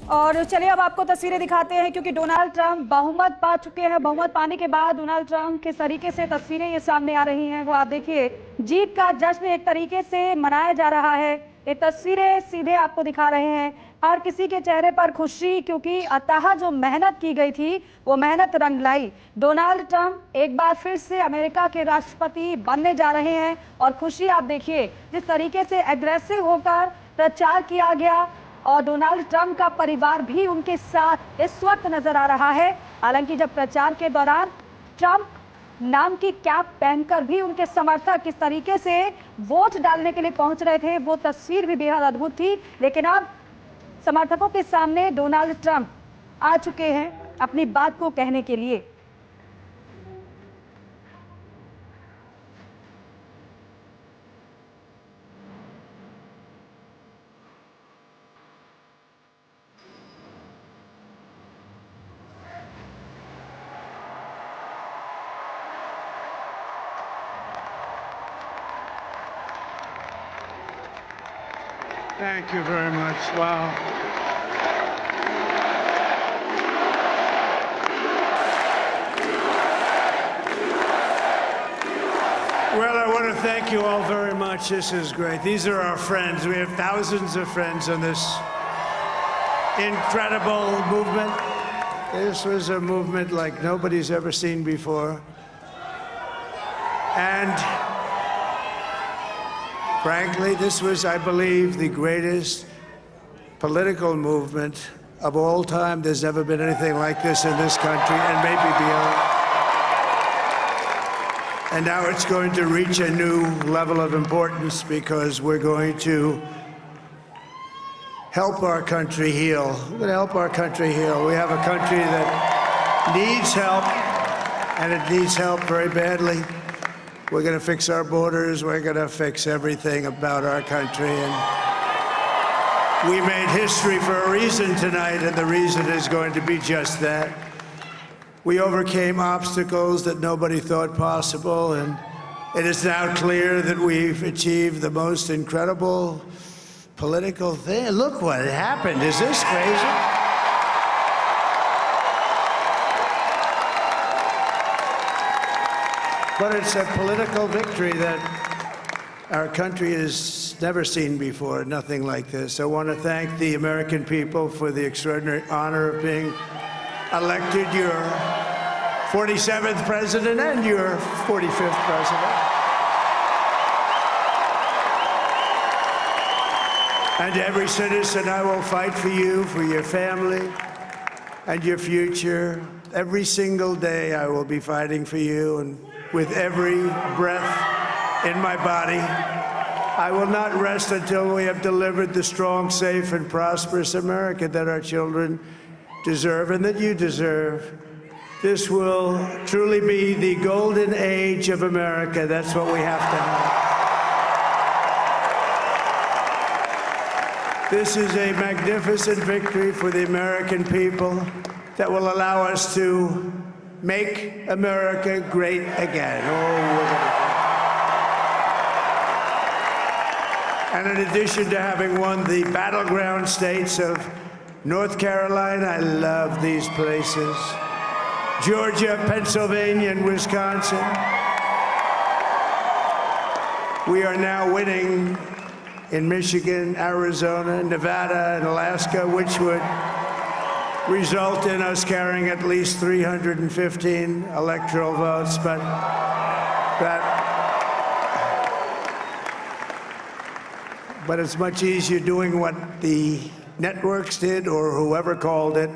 और चलिए अब आपको तस्वीरें दिखाते हैं, क्योंकि डोनाल्ड ट्रंप बहुमत पा चुके हैं। बहुमत पाने के बाद डोनाल्ड ट्रंप किस तरीके से तस्वीरें ये सामने आ रही हैं, वो आप देखिए। जीत का जश्न एक तरीके से मनाया जा रहा है। ये तस्वीरें सीधे आपको दिखा रहे हैं। हर किसी के चेहरे पर खुशी, क्योंकि अतः जो मेहनत की गई थी वो मेहनत रंग लाई। डोनाल्ड ट्रंप एक बार फिर से अमेरिका के राष्ट्रपति बनने जा रहे हैं और खुशी आप देखिए, जिस तरीके से एग्रेसिव होकर प्रचार किया गया और डोनाल्ड ट्रंप का परिवार भी उनके साथ इस वक्त नजर आ रहा है। हालांकि जब प्रचार के दौरान ट्रंप नाम की कैप पहनकर भी उनके समर्थक किस तरीके से वोट डालने के लिए पहुंच रहे थे, वो तस्वीर भी बेहद अद्भुत थी। लेकिन अब समर्थकों के सामने डोनाल्ड ट्रंप आ चुके हैं अपनी बात को कहने के लिए। Thank you very much. Wow. Well, I want to thank you all very much. This is great. These are our friends. We have thousands of friends on this incredible movement. This was a movement like nobody's ever seen before. And frankly, this was, I believe, the greatest political movement of all time. There's never been anything like this in this country, and maybe beyond. And now it's going to reach a new level of importance because we're going to help our country heal. We're going to help our country heal. We have a country that needs help, and it needs help very badly. We're going to fix our borders. We're going to fix everything about our country. And we made history for a reason tonight, and the reason is going to be just that. We overcame obstacles that nobody thought possible, and it is now clear that we've achieved the most incredible political thing. Look what happened. Is this crazy? But it's a political victory that our country has never seen before, nothing like this. I want to thank the American people for the extraordinary honor of being elected your 47th president and your 45th president. And to every citizen, I will fight for you, for your family, and your future. Every single day, I will be fighting for you, and with every breath in my body, I will not rest until we have delivered the strong, safe, and prosperous America that our children deserve and that you deserve. This will truly be the golden age of America. That's what we have to have. This is a magnificent victory for the American people that will allow us to make America great again. And in addition to having won the battleground states of North Carolina, I love these places, Georgia, Pennsylvania, and Wisconsin, we are now winning in Michigan, Arizona, Nevada, and Alaska, which would result in us carrying at least 315 electoral votes, but it's much easier doing what the networks did or whoever called it,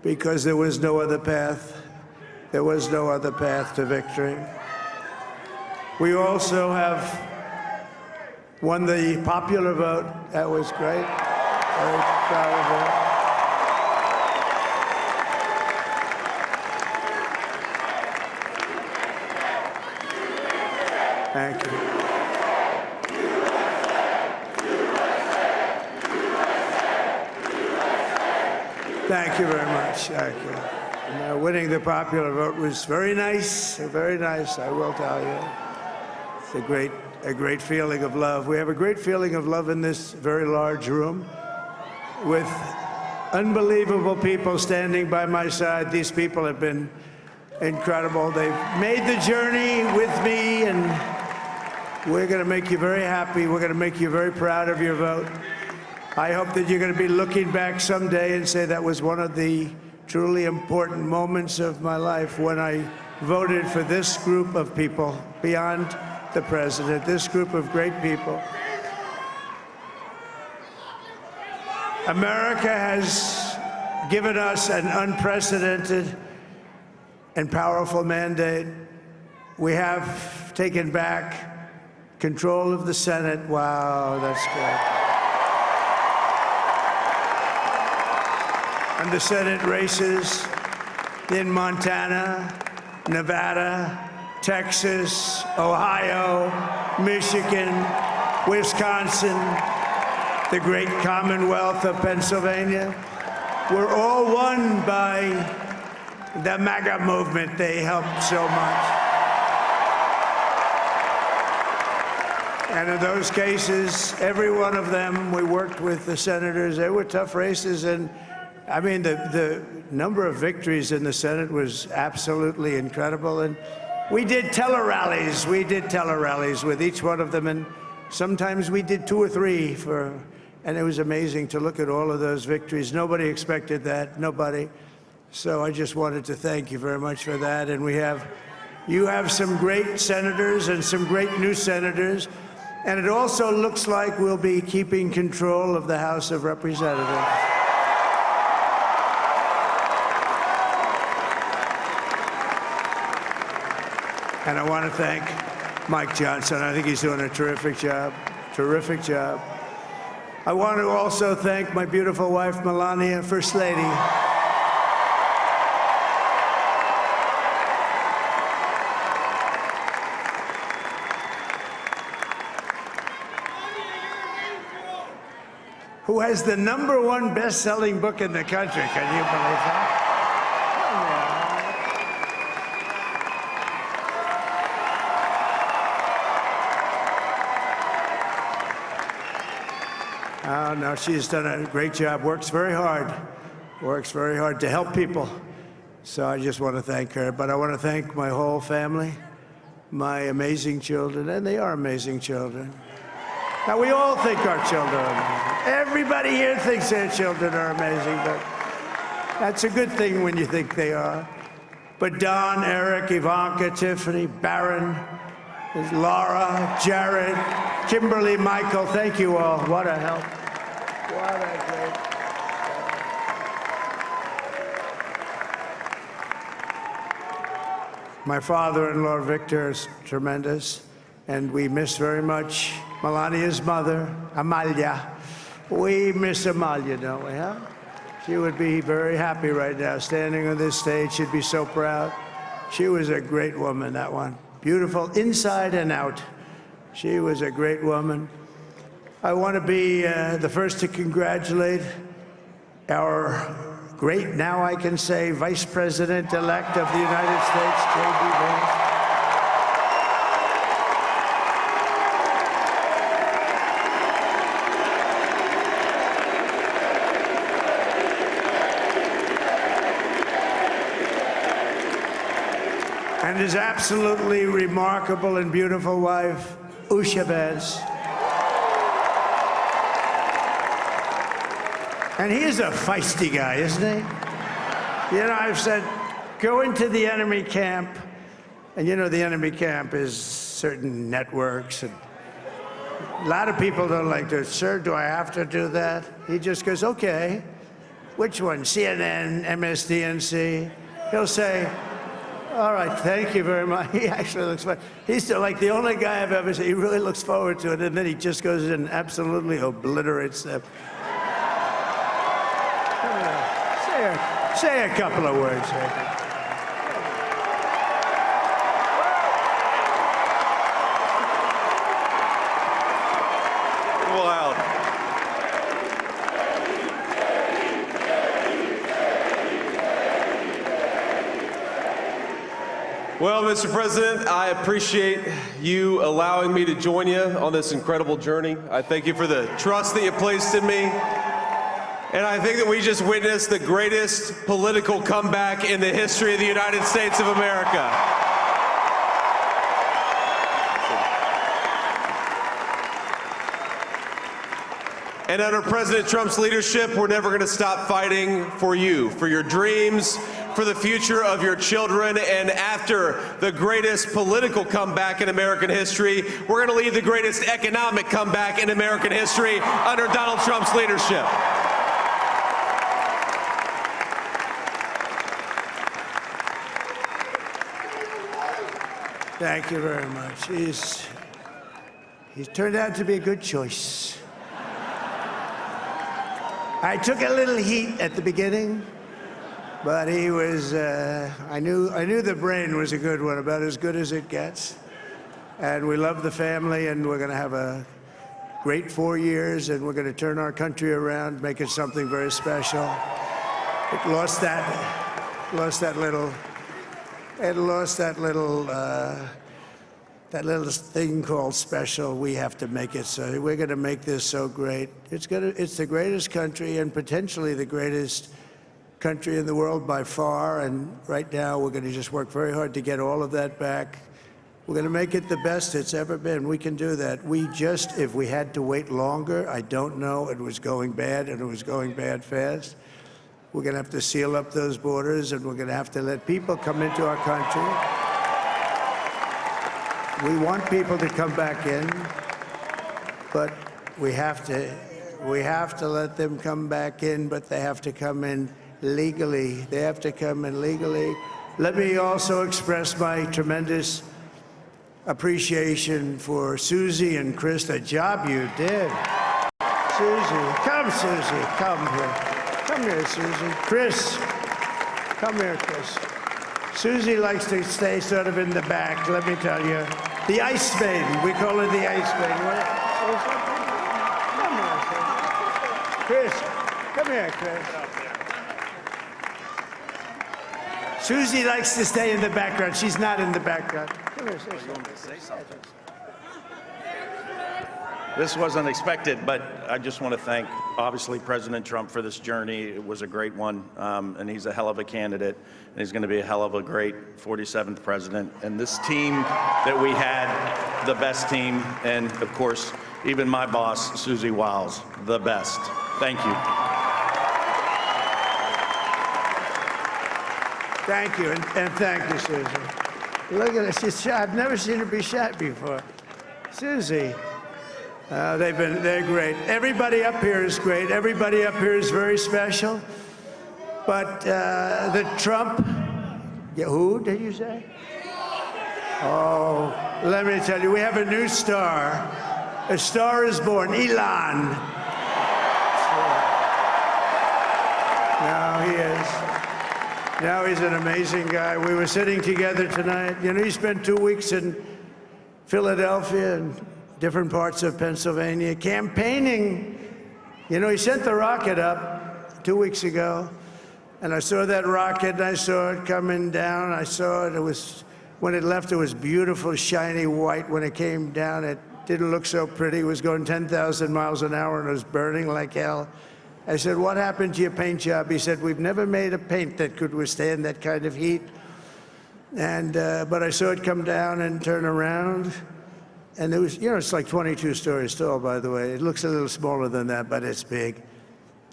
because there was no other path. There was no other path to victory. We also have won the popular vote. That was great. Very proud of that. Thank you. Thank you very much. Thank you. And, winning the popular vote was very nice, I will tell you. It's a great feeling of love. We have a great feeling of love in this very large room with unbelievable people standing by my side. These people have been incredible. They've made the journey with me, and we're going to make you very happy. We're going to make you very proud of your vote. I hope that you're going to be looking back someday and say that was one of the truly important moments of my life when I voted for this group of people beyond the president, this group of great people. America has given us an unprecedented and powerful mandate. We have taken back control of the Senate. Wow, that's good. And the Senate races in Montana, Nevada, Texas, Ohio, Michigan, Wisconsin, the great Commonwealth of Pennsylvania, were all won by the MAGA movement. They helped so much. And in those cases, every one of them, we worked with the senators. They were tough races. And I mean, the number of victories in the Senate was absolutely incredible. And we did tele-rallies. We did tele-rallies with each one of them. And sometimes we did 2 or 3 and it was amazing to look at all of those victories. Nobody expected that, nobody. So I just wanted to thank you very much for that. And you have some great senators and some great new senators. And it also looks like we'll be keeping control of the House of Representatives. And I want to thank Mike Johnson. I think he's doing a terrific job, terrific job. I want to also thank my beautiful wife, Melania, First Lady. Who has the #1 best-selling book in the country. Can you believe that? Oh, no, she's done a great job, works very hard to help people. So I just want to thank her. But I want to thank my whole family, my amazing children, and they are amazing children. Now, we all think our children are amazing. Everybody here thinks their children are amazing, but that's a good thing when you think they are. But Don, Eric, Ivanka, Tiffany, Barron, Laura, Jared, Kimberly, Michael, thank you all. What a help. What a great help. My father-in-law, Victor, is tremendous, and we miss very much Melania's mother, Amalia. We miss Amalia, don't we, huh? She would be very happy right now, standing on this stage. She'd be so proud. She was a great woman, that one. Beautiful inside and out. She was a great woman. I want to be the first to congratulate our great, now I can say, Vice President-elect of the United States, JD Vance. And his absolutely remarkable and beautiful wife, Usha Vance. And he is a feisty guy, isn't he? You know, I've said, go into the enemy camp, and you know the enemy camp is certain networks, and a lot of people don't like to, sir, do I have to do that? He just goes, okay, which one, CNN, MSDNC? He'll say, all right, thank you very much. He actually looks fine. He's still like the only guy I've ever seen. He really looks forward to it, and then he just goes in and absolutely obliterates them. Say a couple of words. Wild. Well, Mr. President, I appreciate you allowing me to join you on this incredible journey. I thank you for the trust that you placed in me. And I think that we just witnessed the greatest political comeback in the history of the United States of America. And under President Trump's leadership, we're never going to stop fighting for you, for your dreams, for the future of your children. And after the greatest political comeback in American history, we're going to lead the greatest economic comeback in American history under Donald Trump's leadership. Thank you very much. He's turned out to be a good choice. I took a little heat at the beginning, but he was, I knew the brain was a good one, about as good as it gets. And we love the family, and we're going to have a great 4 years, and we're going to turn our country around, make it something very special. It lost that little thing called special. We have to make it so. We're going to make this so great. It's the greatest country, and potentially the greatest country in the world by far. And right now, we're going to just work very hard to get all of that back. We're going to make it the best it's ever been. We can do that. If we had to wait longer, I don't know. It was going bad, and it was going bad fast. We're going to have to seal up those borders, and we're going to have to let people come into our country. We want people to come back in, but we have to let them come back in, but they have to come in legally. They have to come in legally. Let me also express my tremendous appreciation for Susie and Chris, the job you did. Susie, come here. Come here, Susie. Chris, come here, Chris. Susie likes to stay sort of in the back, let me tell you. The Ice Maiden, we call her the Ice Maiden. Come here, Chris. Come here, Chris. Susie likes to stay in the background. She's not in the background. Come here, say something. This wasn't expected, but I just want to thank, obviously, President Trump for this journey. It was a great one, and he's a hell of a candidate, and he's going to be a hell of a great 47th president. And this team that we had, the best team, and, of course, even my boss, Susie Wiles, the best. Thank you. Thank you, and thank you, Susie. Look at her, she's shy. I've never seen her be shy before. Susie. They're great. Everybody up here is great. Everybody up here is very special. But the Trump, who did you say? Oh, let me tell you, we have a new star. A star is born, Elon. Now he is. Now he's an amazing guy. We were sitting together tonight. You know, he spent 2 weeks in Philadelphia and different parts of Pennsylvania, campaigning. You know, he sent the rocket up 2 weeks ago, and I saw that rocket, and I saw it coming down. I saw it. When it left, it was beautiful, shiny white. When it came down, it didn't look so pretty. It was going 10,000 miles an hour, and it was burning like hell. I said, what happened to your paint job? He said, we've never made a paint that could withstand that kind of heat. And but I saw it come down and turn around. And it was, you know, it's like 22 stories tall, by the way. It looks a little smaller than that, but it's big.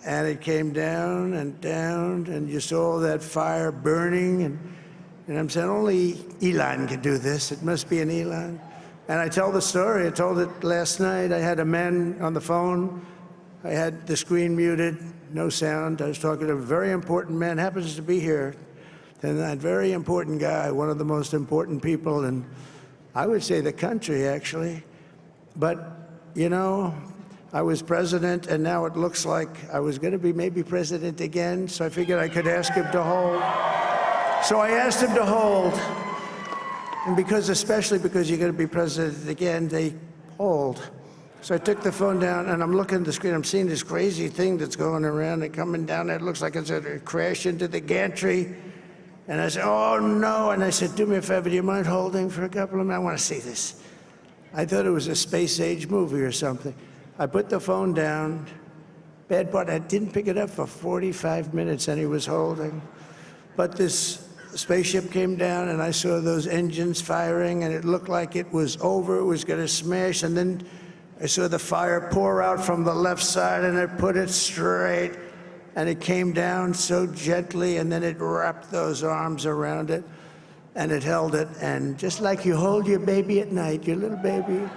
And it came down, and you saw that fire burning. And I'm saying, only Elon can do this. It must be an Elon. And I tell the story. I told it last night. I had a man on the phone. I had the screen muted, no sound. I was talking to a very important man, happens to be here. And that very important guy, one of the most important people in, I would say, the country, actually. But, you know, I was president, and now it looks like I was going to be maybe president again, so I figured I could ask him to hold. So I asked him to hold. And especially because you're going to be president again, they hold. So I took the phone down, and I'm looking at the screen. I'm seeing this crazy thing that's going around and coming down. It looks like it's going to crash into the gantry. And I said, oh, no. And I said, do me a favor, do you mind holding for a couple of minutes? I want to see this. I thought it was a space-age movie or something. I put the phone down, bad part, I didn't pick it up for 45 minutes, and he was holding. But this spaceship came down, and I saw those engines firing, and it looked like it was over, it was going to smash, and then I saw the fire pour out from the left side, and it put it straight, and it came down so gently, and then it wrapped those arms around it, and it held it, and just like you hold your baby at night, your little baby.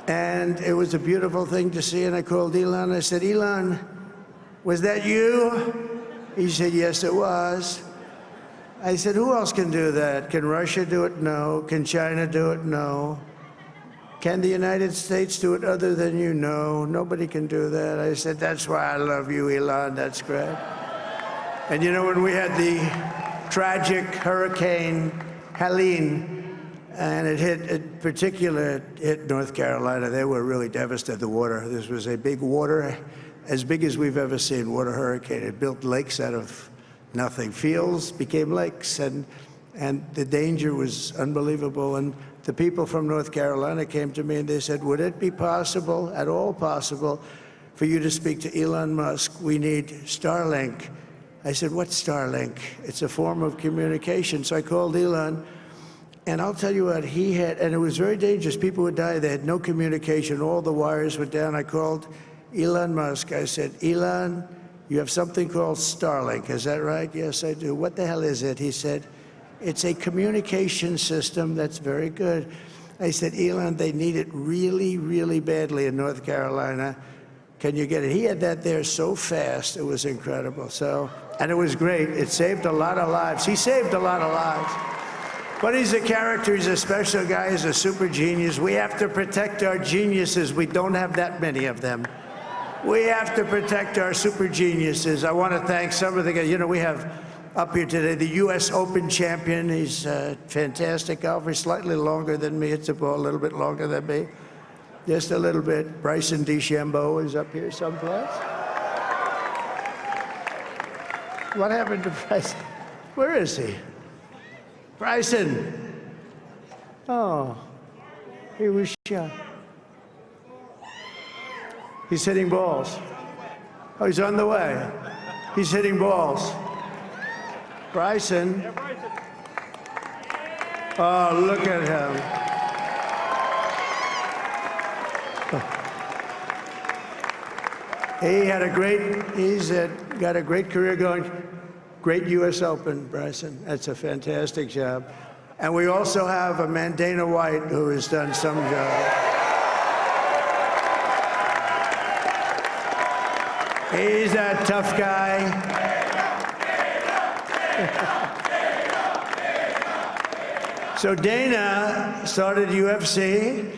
And it was a beautiful thing to see, and I called Elon. I said, Elon, was that you? He said, yes, it was. I said, who else can do that? Can Russia do it? No. Can China do it? No. Can the United States do it other than you? No. Nobody can do that. I said, that's why I love you, Elon. That's great. And you know, when we had the tragic Hurricane Helene, and it hit North Carolina, they were really devastated, the water. This was a big water, as big as we've ever seen, water hurricane. It built lakes out of nothing. Fields became lakes, and the danger was unbelievable. And the people from North Carolina came to me and they said, would it be possible, at all possible, for you to speak to Elon Musk? We need Starlink. I said, what's Starlink? It's a form of communication. So I called Elon, and I'll tell you what, he had, and it was very dangerous. People would die. They had no communication. All the wires were down. I called Elon Musk. I said, Elon, you have something called Starlink. Is that right? Yes, I do. What the hell is it? He said, it's a communication system that's very good. I said, Elon, they need it really, really badly in North Carolina. Can you get it? He had that there so fast. It was incredible. So, and it was great. It saved a lot of lives. He saved a lot of lives. But he's a character. He's a special guy. He's a super genius. We have to protect our geniuses. We don't have that many of them. We have to protect our super geniuses. I want to thank some of the guys. You know, we have up here today the U.S. Open champion. He's a fantastic golfer. He's slightly longer than me. It's a little bit longer than me. Just a little bit. Bryson DeChambeau is up here someplace. What happened to Bryson? Where is he? Bryson. Oh, he was shot. He's hitting balls. Oh, he's on the way. He's hitting balls. Bryson. Oh, look at him. He had he's got a great career going. Great U.S. Open, Bryson. That's a fantastic job. And we also have a man, Dana White, who has done some job. He's a tough guy. So Dana started UFC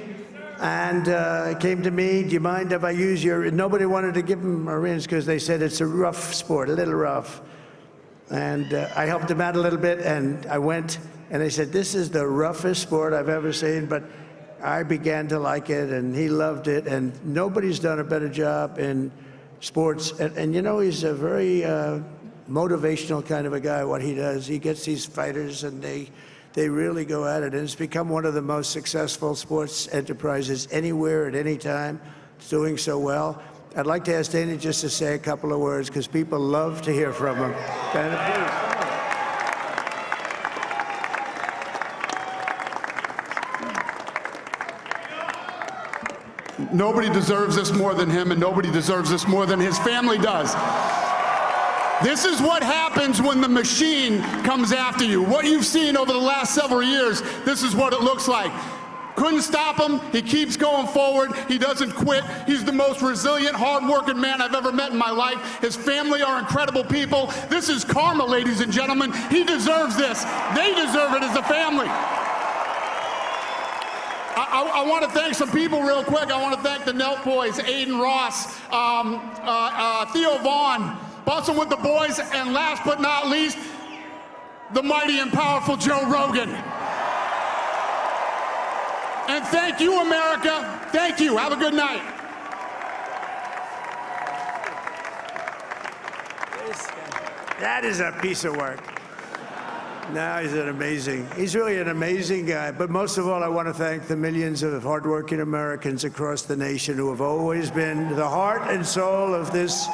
and came to me, do you mind if I use your, nobody wanted to give him Marines because they said it's a rough sport, a little rough. And I helped him out a little bit, and I went, and I said, this is the roughest sport I've ever seen, but I began to like it, and he loved it, and nobody's done a better job in sports. And you know, he's a very motivational kind of a guy, what he does. He gets these fighters, and they really go at it, and it's become one of the most successful sports enterprises anywhere at any time. It's doing so well. I'd like to ask Dana just to say a couple of words, because people love to hear from him. Dana, please. Nobody deserves this more than him, and nobody deserves this more than his family does. This is what happens when the machine comes after you. What you've seen over the last several years, this is what it looks like. Couldn't stop him. He keeps going forward. He doesn't quit. He's the most resilient, hard-working man I've ever met in my life. His family are incredible people. This is karma, ladies and gentlemen. He deserves this. They deserve it as a family. I want to thank some people real quick. I want to thank the Nelk boys, Aiden Ross, Theo Vaughn, Bustin' with the boys, and last but not least, the mighty and powerful Joe Rogan. And thank you, America. Thank you. Have a good night. That is a piece of work. No, he's really an amazing guy. But most of all, I want to thank the millions of hardworking Americans across the nation who have always been the heart and soul of this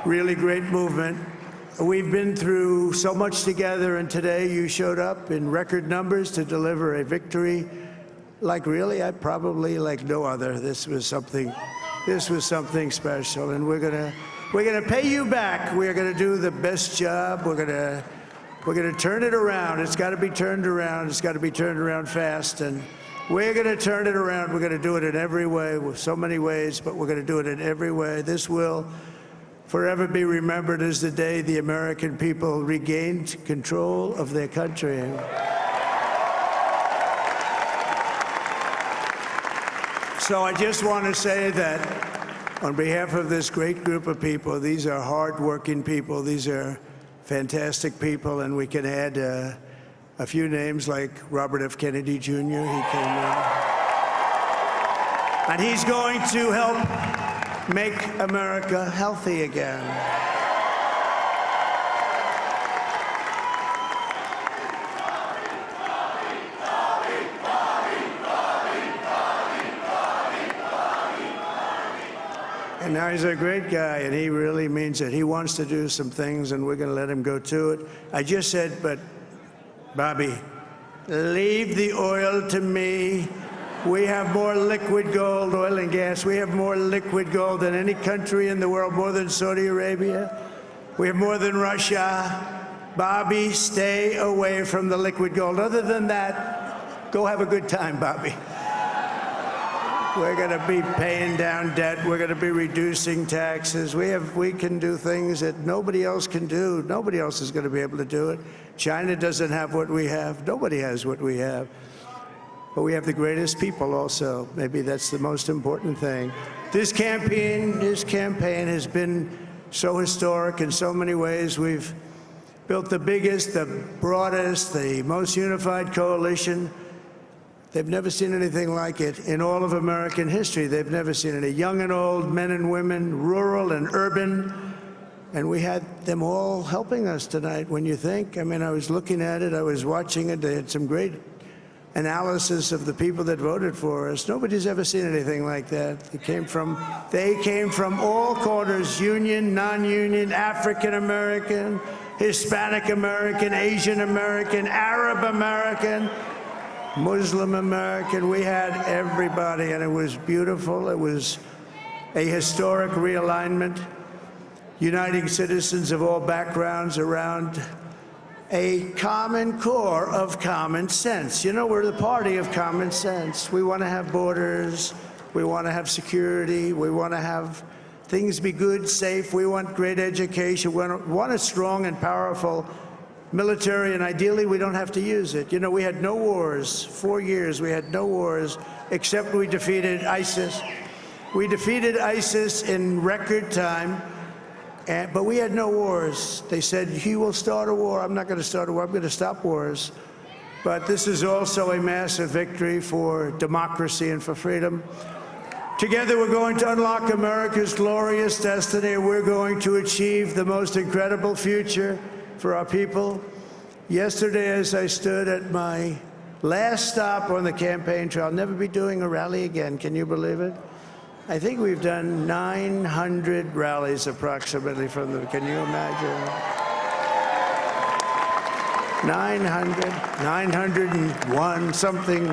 really great movement. We've been through so much together, and today you showed up in record numbers to deliver a victory like probably like no other. This was something special, and we're gonna pay you back. We're gonna do the best job. We're gonna turn it around. It's got to be turned around. It's got to be turned around fast, and we're gonna turn it around. We're gonna do it in every way, with so many ways, but we're gonna do it in every way. This will forever be remembered as the day the American people regained control of their country. So I just want to say that on behalf of this great group of people, these are hard-working people. These are fantastic people, and we can add a few names like Robert F. Kennedy Jr. He came in, and he's going to help make America healthy again. And now he's a great guy, and he really means it. He wants to do some things, and we're going to let him go to it. I just said, but Bobby, leave the oil to me. We have more liquid gold, oil and gas. We have more liquid gold than any country in the world, more than Saudi Arabia. We have more than Russia. Bobby, stay away from the liquid gold. Other than that, go have a good time, Bobby. We're going to be paying down debt. We're going to be reducing taxes. We can do things that nobody else can do. Nobody else is going to be able to do it. China doesn't have what we have. Nobody has what we have. But we have the greatest people also. Maybe that's the most important thing. This campaign has been so historic in so many ways. We've built the biggest, the broadest, the most unified coalition. They've never seen anything like it in all of American history. They've never seen it. Young and old, men and women, rural and urban. And we had them all helping us tonight. When you think, I mean, I was looking at it, I was watching it. They had some great analysis of the people that voted for us. Nobody's ever seen anything like that. They came from all corners, union, non-union, African American, Hispanic American, Asian American, Arab American, Muslim American. We had everybody, and it was beautiful. It was a historic realignment, uniting citizens of all backgrounds around a common core of common sense. You know, we're the party of common sense. We want to have borders. We want to have security. We want to have things be good, safe. We want great education. We want a strong and powerful military, and ideally we don't have to use it. You know, we had no wars. 4 years we had no wars, except we defeated ISIS. We defeated ISIS in record time, but we had no wars. They said, he will start a war. I'm not going to start a war. I'm going to stop wars. But this is also a massive victory for democracy and for freedom. Together we're going to unlock America's glorious destiny. We're going to achieve the most incredible future for our people. Yesterday, as I stood at my last stop on the campaign trail, I'll never be doing a rally again. Can you believe it? I think we've done 900 rallies approximately from the, can you imagine? 900, 901, something,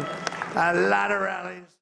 a lot of rallies.